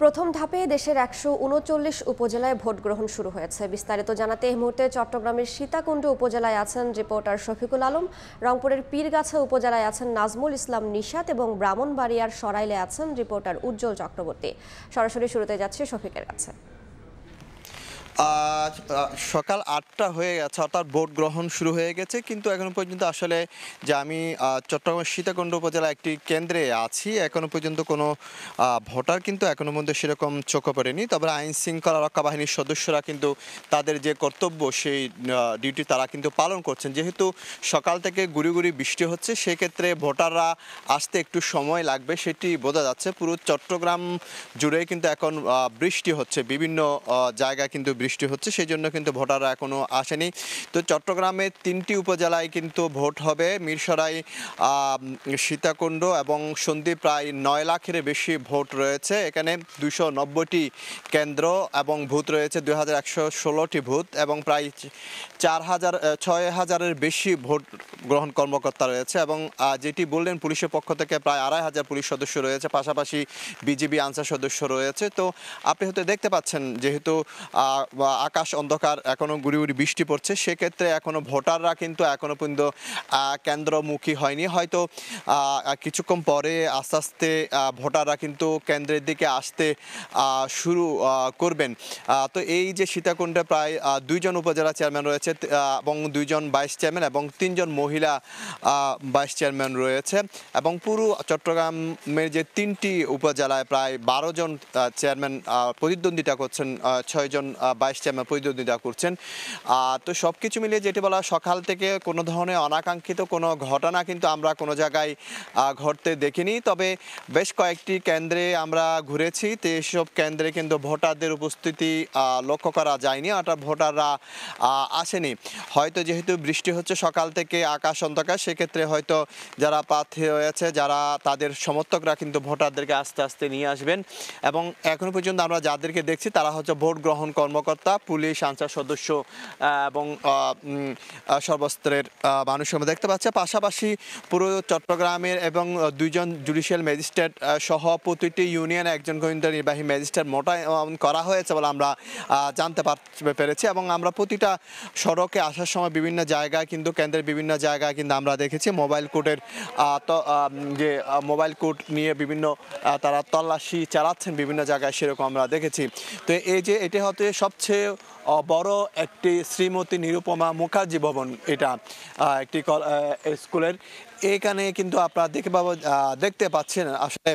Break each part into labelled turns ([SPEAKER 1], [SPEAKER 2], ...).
[SPEAKER 1] প্রথম ধাপে দেশের ১৩৯ উপজেলায় ভোট গ্রহণ শুরু হয়েছে। বিস্তারিত জানাতে এই মুহূর্তে চট্টগ্রামের সীতাকুণ্ড উপজেলায় আছেন রিপোর্টার শফিকুল আলম, রংপুরের পীরগাছা উপজেলায় আছেন নাজমুল ইসলাম নিশাত এবং ব্রাহ্মণবাড়িয়ার সরাইলে আছেন রিপোর্টার উজ্জ্বল চক্রবর্তী। সরাসরি শুরুতে যাচ্ছে শফিকের কাছে।
[SPEAKER 2] সকাল ৮টা হয়ে গেছে, অর্থাৎ ভোট গ্রহণ শুরু হয়ে গেছে, কিন্তু এখনো পর্যন্ত আসলে যে আমি চট্টগ্রামের সীতাকুণ্ড উপজেলা একটি কেন্দ্রে আছি, এখনো পর্যন্ত কোনো ভোটার কিন্তু এখনো পর্যন্ত সেরকম চোখে পড়েনি। তবে আইন শৃঙ্খলা রক্ষা বাহিনীর সদস্যরা কিন্তু তাদের যে কর্তব্য সেই ডিউটি তারা কিন্তু পালন করছেন। যেহেতু সকাল থেকে গুড়ি গুড়ি বৃষ্টি হচ্ছে, সেক্ষেত্রে ভোটাররা আসতে একটু সময় লাগবে, সেটি বোঝা যাচ্ছে। পুরো চট্টগ্রাম জুড়ে কিন্তু এখন বৃষ্টি হচ্ছে, বিভিন্ন জায়গায় কিন্তু বৃষ্টি হচ্ছে, সেই জন্য কিন্তু ভোটাররা এখনও আসেনি। তো চট্টগ্রামের 3টি উপজেলায় কিন্তু ভোট হবে। মিরসরাই, সীতাকুণ্ড এবং সন্দ্বীপ প্রায় ৯ লাখের বেশি ভোট রয়েছে। এখানে 290টি কেন্দ্র এবং ভূত রয়েছে 2116টি ভূত, এবং প্রায় 6,000-এর বেশি ভোট গ্রহণ কর্মকর্তা রয়েছে। এবং যেটি বললেন, পুলিশের পক্ষ থেকে প্রায় 2,500 পুলিশ সদস্য রয়েছে, পাশাপাশি বিজিবি আনসার সদস্য রয়েছে। তো আপনি হয়তো দেখতে পাচ্ছেন, যেহেতু আকাশ অন্ধকার, এখনও গুড়ি গুড়ি বৃষ্টি পড়ছে, সেক্ষেত্রে এখনও ভোটাররা কিন্তু এখনও পর্যন্ত কেন্দ্রমুখী হয়নি। হয়তো কিছুক্ষণ পরে আস্তে আস্তে ভোটাররা কিন্তু কেন্দ্রের দিকে আসতে শুরু করবেন। তো এই যে সীতাকুণ্ডে প্রায় 2জন উপজেলা চেয়ারম্যান রয়েছে, এবং 2জন ভাইস চেয়ারম্যান এবং 3জন মহিলা ভাইস চেয়ারম্যান রয়েছে, এবং পুরো চট্টগ্রামের যে 3টি উপজেলায় প্রায় 12 জন চেয়ারম্যান প্রতিদ্বন্দ্বিতা করছেন, 6 জন ভাইস চেয়ারম্যান প্রতিদ্বন্দ্বিতা করছেন। তো সব কিছু মিলিয়ে যেটি বলা, সকাল থেকে কোনো ধরনের অনাকাঙ্ক্ষিত কোনো ঘটনা কিন্তু আমরা কোনো জায়গায় ঘটতে দেখিনি। তবে বেশ কয়েকটি কেন্দ্রে আমরা ঘুরেছি, তো এসব কেন্দ্রে কিন্তু ভোটারদের উপস্থিতি লক্ষ্য করা যায়নি, অর্থাৎ ভোটাররা আসেনি। হয়তো যেহেতু বৃষ্টি হচ্ছে সকাল থেকে, আকাশ অন্ধকার, সেক্ষেত্রে হয়তো যারা প্রার্থী রয়েছে, যারা তাদের সমর্থকরা কিন্তু ভোটারদেরকে আস্তে আস্তে নিয়ে আসবেন। এবং এখনো পর্যন্ত আমরা যাদেরকে দেখছি তারা হচ্ছে ভোট গ্রহণ কর্মকর্তা, পুলিশ, আনসার সদস্য এবং সর্বস্তরের মানুষ আমরা দেখতে পাচ্ছি। পাশাপাশি পুরো চট্টগ্রামের এবং 2জন জুডিশিয়াল ম্যাজিস্ট্রেট সহ প্রতিটি ইউনিয়নে একজন গোয়েন্দা নির্বাহী ম্যাজিস্ট্রেট মোতায়েন করা হয়েছে বলে আমরা জানতে পেরেছি। এবং আমরা প্রতিটা সড়কে আসার সময় বিভিন্ন জায়গায় কিন্তু, কেন্দ্রের বিভিন্ন জায়গায় কিন্তু আমরা দেখেছি মোবাইল কোর্টের যে মোবাইল কোর্ট নিয়ে বিভিন্ন তারা তল্লাশি চালাচ্ছেন বিভিন্ন জায়গায়, সেরকম আমরা দেখেছি। তো এই যে এটি হতে সবচেয়ে বড় একটি শ্রীমতী নিরুপমা মুখার্জি ভবন, এটা একটি স্কুলের। এখানে কিন্তু আপনারা দেখতে পাচ্ছেন আসলে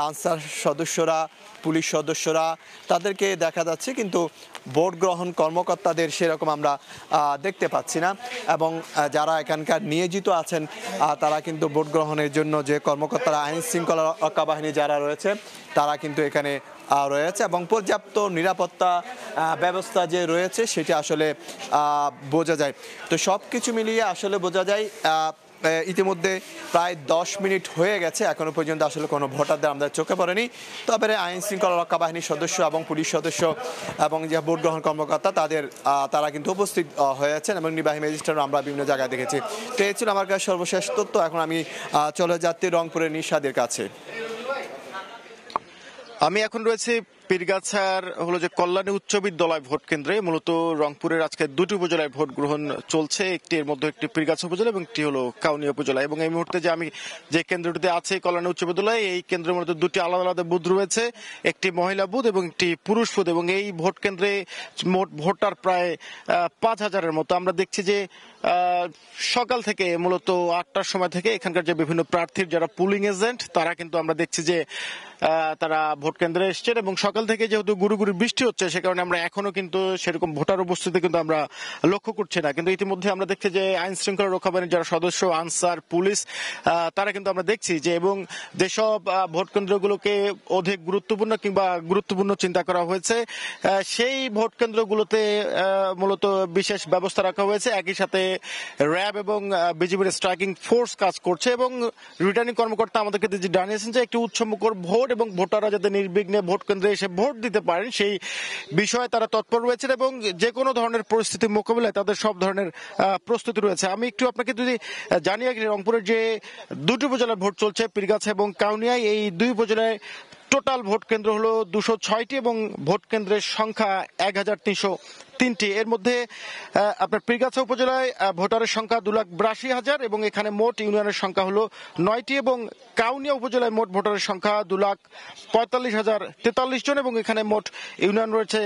[SPEAKER 2] আনসার সদস্যরা, পুলিশ সদস্যরা, তাদেরকে দেখা যাচ্ছে, কিন্তু ভোট গ্রহণ কর্মকর্তাদের সেরকম আমরা দেখতে পাচ্ছি না। এবং যারা এখানকার নিয়োজিত আছেন, তারা কিন্তু ভোট গ্রহণের জন্য যে কর্মকর্তারা, আইন শৃঙ্খলা রক্ষা বাহিনী যারা রয়েছে, তারা কিন্তু এখানে রয়েছে, এবং পর্যাপ্ত নিরাপত্তা ব্যবস্থা যে রয়েছে সেটি আসলে বোঝা যায়। তো সব কিছু মিলিয়ে আসলে বোঝা যায় ইতিমধ্যে প্রায় 10 মিনিট হয়ে গেছে, এখনো পর্যন্ত আসলে কোনো ভোটারদের আমাদের চোখে পড়েনি। তবে আইন শৃঙ্খলা রক্ষা বাহিনীর সদস্য এবং পুলিশ সদস্য এবং যে ভোট গ্রহণ কর্মকর্তা তারা কিন্তু উপস্থিত হয়েছেন, এবং নির্বাহী ম্যাজিস্ট্রেট আমরা বিভিন্ন জায়গায় দেখেছি। তো এই ছিল আমার কাছে সর্বশেষ তথ্য। এখন আমি চলে যাচ্ছি রংপুরের নিশাদের কাছে।
[SPEAKER 3] আমি এখন রয়েছে পীরগাছার যে কল্যাণী উচ্চ বিদ্যালয় ভোট কেন্দ্রে। মূলত রংপুরের আজকে 2টি উপজেলায় ভোট গ্রহণ চলছে, একটি এর মধ্যে একটি পীরগাছা উপজেলা এবং একটি হলো কাউনিয়া উপজেলা। এবং এই মুহূর্তে যে আমি যে কেন্দ্রটিতে আছে কল্যাণী উচ্চ বিদ্যালয়, এই কেন্দ্রের মধ্যে 2টি আলাদা আলাদা বুথ রয়েছে, একটি মহিলা বুথ এবং একটি পুরুষ বুথ। এবং এই ভোট কেন্দ্রে মোট ভোটার প্রায় 5,000-এর মতো। আমরা দেখছি যে সকাল থেকে মূলত 8টার সময় থেকে এখানকার যে বিভিন্ন প্রার্থীর যারা পুলিং এজেন্ট, তারা কিন্তু আমরা দেখছি যে তারা ভোট কেন্দ্রে এসছেন। এবং সকাল থেকে যেহেতু গুড়ি গুড়ি বৃষ্টি হচ্ছে, সে কারণে আমরা এখনো কিন্তু সেরকম ভোটার উপস্থিতি কিন্তু আমরা লক্ষ্য করছি না। কিন্তু ইতিমধ্যে আমরা দেখছি যে আইন শৃঙ্খলা রক্ষা বাহিনীর যারা সদস্য, আনসার, পুলিশ, তারা কিন্তু আমরা দেখছি যে, এবং যেসব ভোট কেন্দ্রগুলোকে অধিক গুরুত্বপূর্ণ কিংবা গুরুত্বপূর্ণ চিন্তা করা হয়েছে, সেই ভোট কেন্দ্রগুলোতে মূলত বিশেষ ব্যবস্থা রাখা হয়েছে। একই সাথে র্যাব এবং বিজিবির স্ট্রাইকিং ফোর্স কাজ করছে। এবং রিটার্নিং কর্মকর্তা আমাদেরকে জানিয়েছেন যে একটি উৎসবমুখর ভোট এবং ভোটাররা যাতে নির্বিঘ্নে ভোট কেন্দ্রে এসে ভোট দিতে পারেন, সেই বিষয়ে তারা তৎপর রয়েছেন, এবং যে কোনো ধরনের পরিস্থিতি মোকাবিলায় তাদের সব ধরনের প্রস্তুতি রয়েছে। আমি একটু আপনাকে যদি জানিয়ে রাখি, রংপুরের যে 2টি উপজেলার ভোট চলছে, পীরগাছা এবং কাউনিয়ায়, এই 2 উপজেলায় টোটাল ভোট কেন্দ্র হলো 206টি এবং ভোট কেন্দ্রের সংখ্যা 1303টি। এর মধ্যে আপনার পীরগাছা উপজেলায় ভোটারের সংখ্যা 2,82,000 এবং এখানে মোট ইউনিয়নের সংখ্যা হলো 9টি এবং কাউনিয়া উপজেলায় মোট ভোটারের সংখ্যা 2,45,043 জন এবং এখানে মোট ইউনিয়ন রয়েছে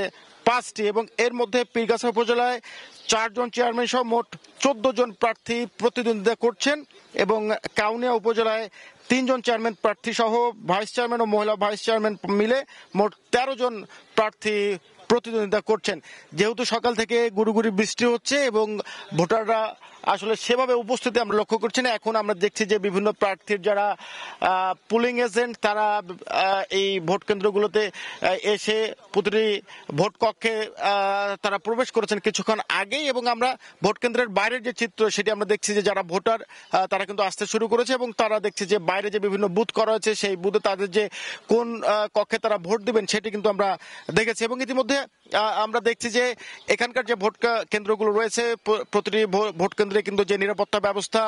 [SPEAKER 3] 5টি এবং এর মধ্যে পীরগাছা উপজেলায় 4 জন চেয়ারম্যান সহ মোট 14 জন প্রার্থী প্রতিদ্বন্দ্বিতা করছেন এবং কাউনিয়া উপজেলায় 3 জন চেয়ারম্যান প্রার্থী সহ ভাইস চেয়ারম্যান ও মহিলা ভাইস চেয়ারম্যান মিলে মোট 13 জন প্রার্থী প্রতিদ্বন্দ্বিতা করছেন। যেহেতু সকাল থেকে গুড়ি বৃষ্টি হচ্ছে এবং ভোটাররা আসলে সেভাবে উপস্থিতি আমরা লক্ষ্য করছি না। এখন আমরা দেখছি যে বিভিন্ন প্রার্থীর যারা পুলিং এজেন্ট তারা এই ভোট কেন্দ্রগুলোতে এসে প্রতিটি ভোট কক্ষে তারা প্রবেশ করেছেন কিছুক্ষণ আগেই এবং আমরা ভোট কেন্দ্রের বাইরের যে চিত্র সেটি আমরা দেখছি যে যারা ভোটার তারা কিন্তু আসতে শুরু করেছে এবং তারা দেখছি যে বাইরে যে বিভিন্ন বুথ করা হয়েছে সেই বুথে তাদের যে কোন কক্ষে তারা ভোট দিবেন সেটি কিন্তু আমরা দেখেছি এবং ইতিমধ্যে আমরা দেখছি যে এখানকার যে ভোট কেন্দ্রগুলো রয়েছে প্রতিটি ভোট কেন্দ্রে কিন্তু যে নিরাপত্তা ব্যবস্থা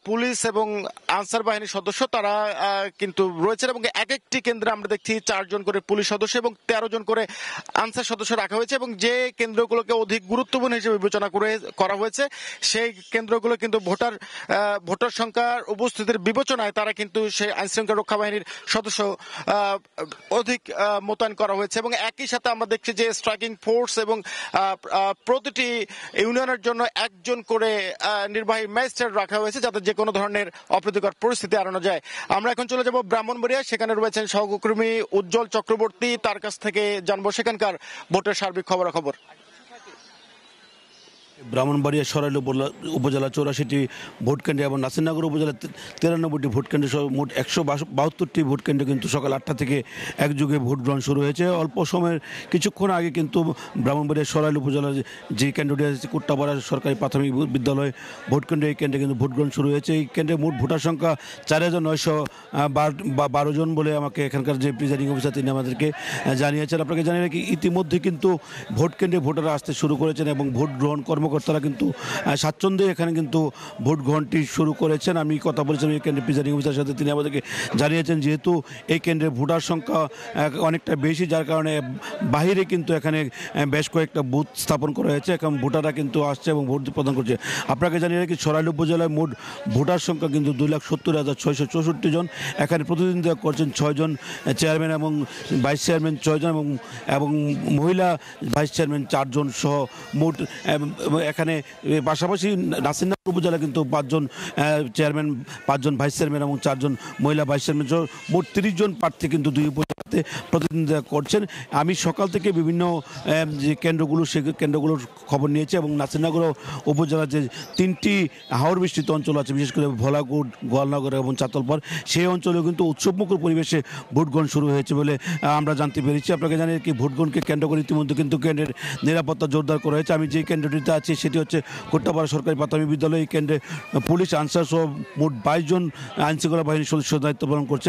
[SPEAKER 3] পুলিশ এবং আনসার বাহিনীর সদস্য তারা কিন্তু রয়েছেন এবং এক একটি কেন্দ্রে আমরা দেখছি 4 জন করে পুলিশ সদস্য এবং 13 জন করে আনসার সদস্য রাখা হয়েছে এবং যে কেন্দ্রগুলোকে অধিক গুরুত্বপূর্ণ হিসেবে বিবেচনা করা হয়েছে সেই কেন্দ্রগুলো কিন্তু ভোটার সংখ্যার উপস্থিতির বিবেচনায় তারা কিন্তু সেই আইনশৃঙ্খলা রক্ষা বাহিনীর সদস্য অধিক মোতায়েন করা হয়েছে এবং একই সাথে আমরা দেখছি যে স্ট্রাইকিং ফোর্স এবং প্রতিটি ইউনিয়নের জন্য একজন করে নির্বাহী ম্যাজিস্ট্রেট রাখা হয়েছে যাতে যে কোনো ধরনের অপ্রীতিকর পরিস্থিতি এড়ানো যায়। আমরা এখন চলে যাব ব্রাহ্মণবাড়িয়া, সেখানে রয়েছেন সহকর্মী উজ্জ্বল চক্রবর্তী, তার কাছ থেকে জানবো সেখানকার ভোটের সার্বিক খবরাখবর।
[SPEAKER 4] ব্রাহ্মণবাড়িয়া সরাইল উপজেলা 84টি ভোট কেন্দ্রে এবং নাসিরনগর উপজেলা 93টি ভোট কেন্দ্রে সহ মোট 172টি ভোট কেন্দ্রে কিন্তু সকাল 8টা থেকে একযোগে ভোট গ্রহণ শুরু হয়েছে। অল্প সময়ের কিছুক্ষণ আগে কিন্তু ব্রাহ্মণবাড়িয়া সরাইল উপজেলার যে কেন্দ্রটি আছে কুট্টাপাড়া সরকারি প্রাথমিক বিদ্যালয় ভোট কেন্দ্রে, এই কেন্দ্রে কিন্তু ভোট গ্রহণ শুরু হয়েছে। এই কেন্দ্রে মোট ভোটার সংখ্যা 4,912 জন বলে আমাকে এখানকার যে প্রিজাইডিং অফিসার তিনি আমাদেরকে জানিয়েছেন। আপনাকে জানিয়ে রাখি ইতিমধ্যে কিন্তু ভোট কেন্দ্রে ভোটাররা আসতে শুরু করেছেন এবং ভোট গ্রহণ কর্মকর্তারা কিন্তু স্বাচ্ছন্দ্যে এখানে কিন্তু ভোট গ্রহণটি শুরু করেছেন। আমি কথা বলেছিলাম এই কেন্দ্রের প্রিজাইডিং অফিসারের সাথে, তিনি আমাদেরকে জানিয়েছেন যেহেতু এই কেন্দ্রের ভোটার সংখ্যা অনেকটা বেশি যার কারণে বাহিরে কিন্তু এখানে বেশ কয়েকটা বুথ স্থাপন করা হয়েছে, এখন ভোটাররা কিন্তু আসছে এবং ভোট প্রদান করছে। আপনাকে জানিয়ে রাখি সরাইল উপজেলায় মোট ভোটার সংখ্যা কিন্তু 2,70,664 জন। এখানে প্রতিদ্বন্দ্বিতা করছেন 6 জন চেয়ারম্যান এবং ভাইস চেয়ারম্যান 6 জন এবং মহিলা ভাইস চেয়ারম্যান 4 জন সহ মোট এখানে পাশাপাশি নাসিরনগর উপজেলা কিন্তু 5 জন চেয়ারম্যান, 5 জন ভাইস চেয়ারম্যান এবং 4 জন মহিলা ভাইস চেয়ারম্যান সহ মোট 30 জন প্রার্থী কিন্তু দুই উপজেলাতে প্রতিদ্বন্দ্বিতা করছেন। আমি সকাল থেকে বিভিন্ন যে কেন্দ্রগুলো সেই কেন্দ্রগুলোর খবর নিয়েছি এবং নাসিরনগর উপজেলার যে 3টি হাওর বিস্তৃত অঞ্চল আছে, বিশেষ করে ভোলাকুট, গোয়ালনগর এবং চাতলপাড়, সেই অঞ্চলেও কিন্তু উৎসবমুখর পরিবেশে ভোটগ্রহণ শুরু হয়েছে বলে আমরা জানতে পেরেছি। আপনাকে জানিয়ে কি ভোটগ্রহণকে কেন্দ্র করে ইতিমধ্যে কিন্তু কেন্দ্রের নিরাপত্তা জোরদার করা হয়েছে। আমি যে কেন্দ্রটিতে আছি সেটি হচ্ছে কুট্টাপাড়া সরকারি প্রাথমিক বিদ্যালয়। এই কেন্দ্রে পুলিশ আনসার সহ মোট 22 জন আইনশৃঙ্খলা বাহিনীর সদস্য দায়িত্ব পালন করছে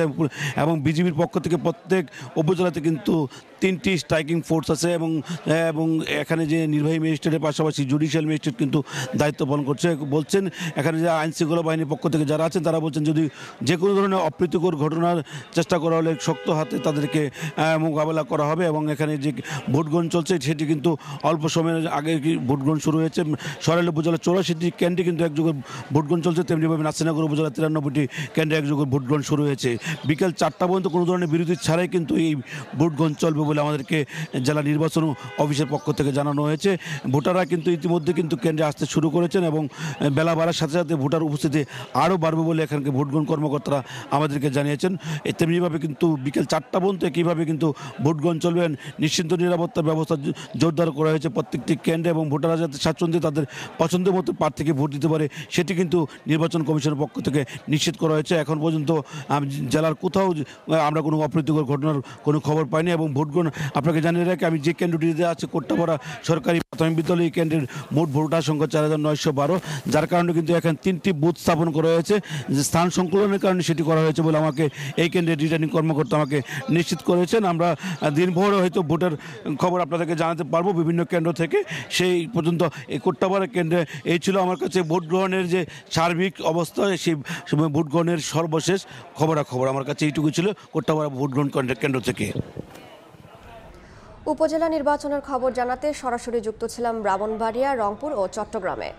[SPEAKER 4] এবং বিজিবির পক্ষ থেকে প্রত্যেক উপজেলাতে কিন্তু 3টি স্ট্রাইকিং ফোর্স আছে এবং এখানে যে নির্বাহী ম্যাজিস্ট্রেটের পাশাপাশি জুডিশিয়াল ম্যাজিস্ট্রেট কিন্তু দায়িত্ব পালন করছে। বলছেন এখানে যে আইনশৃঙ্খলা বাহিনীর পক্ষ থেকে যারা আছেন তারা বলছেন যদি যে কোনো ধরনের অপ্রীতিকর ঘটনার চেষ্টা করা হলে শক্ত হাতে তাদেরকে মোকাবেলা করা হবে এবং এখানে যে ভোট গ্রহণ চলছে সেটি কিন্তু অল্প সময়ের আগে ভোট গ্রহণ শুরু হয়েছে। সরাইল উপজেলা 84টি কেন্দ্রে কিন্তু একযোগে ভোট গ্রহণ চলছে, তেমনিভাবে নাসিরনগর উপজেলা 93টি কেন্দ্রে একযোগে ভোট গ্রহণ শুরু হয়েছে। বিকেল 4টা পর্যন্ত কোনো ধরনের বিরতি ছাড়াই কিন্তু এই ভোট গ্রহণ চলবে বলে আমাদেরকে জেলা নির্বাচন অফিসের পক্ষ থেকে জানানো হয়েছে। ভোটাররা কিন্তু ইতিমধ্যে কিন্তু কেন্দ্রে আসতে শুরু করেছেন এবং বেলা বাড়ার সাথে সাথে ভোটার উপস্থিতি আরও বাড়বে বলে এখানকে ভোট গ্রহণ কর্মকর্তারা আমাদেরকে জানিয়েছেন। তেমনিভাবে কিন্তু বিকেল 4টা পর্যন্ত একইভাবে কিন্তু ভোট গ্রহণ চলবেন। নিশ্চিন্ত নিরাপত্তা ব্যবস্থা জোরদার করা হয়েছে প্রত্যেকটি কেন্দ্রে এবং ভোটাররা যাতে স্বাচ্ছন্দ্যে তাদের পছন্দের মতো প্রার্থীকে ভোট দিতে পারে সেটি কিন্তু নির্বাচন কমিশনের পক্ষ থেকে নিশ্চিত করা হয়েছে। এখন পর্যন্ত জেলার কোথাও আমরা কোনো অপ্রীতিকর ঘটনার কোনো খবর পাইনি এবং ভোট গ্রহণ আপনাকে জানিয়ে রাখি, আমি যে কেন্দ্রটিতে আছে কোট্টাপাড়া সরকারি প্রাথমিক বিদ্যালয়, এই কেন্দ্রের মোট ভোটার সংখ্যা 4,912, যার কারণে কিন্তু এখানে 3টি বুথ স্থাপন করা হয়েছে। যে স্থান সংকুলনের কারণে সেটি করা হয়েছে বলে আমাকে এই কেন্দ্রের রিটার্নিং কর্মকর্তা আমাকে নিশ্চিত করেছেন। আমরা দিনভর হয়তো ভোটের খবর আপনাদেরকে জানাতে পারবো বিভিন্ন কেন্দ্র থেকে। সেই পর্যন্ত এই কোট্টাপাড়া কেন্দ্রে এই ছিল আমার কাছে ভোট গ্রহণের যে সার্বিক অবস্থা, সেই ভোট গ্রহণের সর্বশেষ খবরাখবর আমার কাছে এইটুকু ছিল কোট্টাপাড়া ভোট গ্রহণ কেন্দ্র থেকে।
[SPEAKER 1] উপজেলা নির্বাচনের খবর জানাতে সরাসরি যুক্ত ছিলাম ব্রাহ্মণবাড়িয়া, রংপুর ও চট্টগ্রামে।